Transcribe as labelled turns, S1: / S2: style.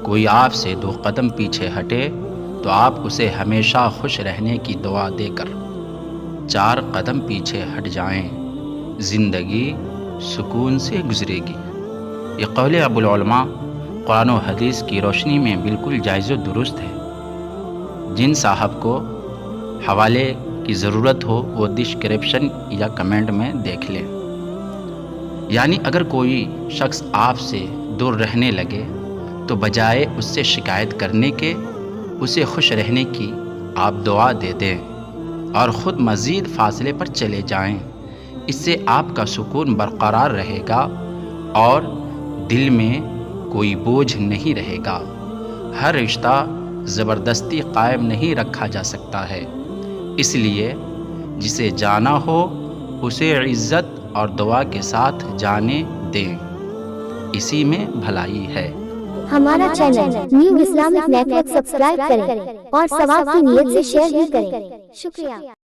S1: کوئی آپ سے 2 قدم پیچھے ہٹے تو آپ اسے ہمیشہ خوش رہنے کی دعا دے کر 4 قدم پیچھے ہٹ جائیں، زندگی سکون سے گزرے گی۔ یہ قول ابو العلماء قرآن و حدیث کی روشنی میں بالکل جائز و درست ہے۔ جن صاحب کو حوالے کی ضرورت ہو وہ ڈسکرپشن یا کمنٹ میں دیکھ لیں۔ یعنی اگر کوئی شخص آپ سے دور رہنے لگے تو بجائے اس سے شکایت کرنے کے اسے خوش رہنے کی آپ دعا دے دیں اور خود مزید فاصلے پر چلے جائیں۔ اس سے آپ کا سکون برقرار رہے گا اور دل میں کوئی بوجھ نہیں رہے گا۔ ہر رشتہ زبردستی قائم نہیں رکھا جا سکتا ہے، اس لیے جسے جانا ہو اسے عزت اور دعا کے ساتھ جانے دیں، اسی میں بھلائی ہے۔
S2: ہمارا channel new Islamic network subscribe کریں اور ثواب کی نیت سے شیئر بھی کریں۔ شکریہ۔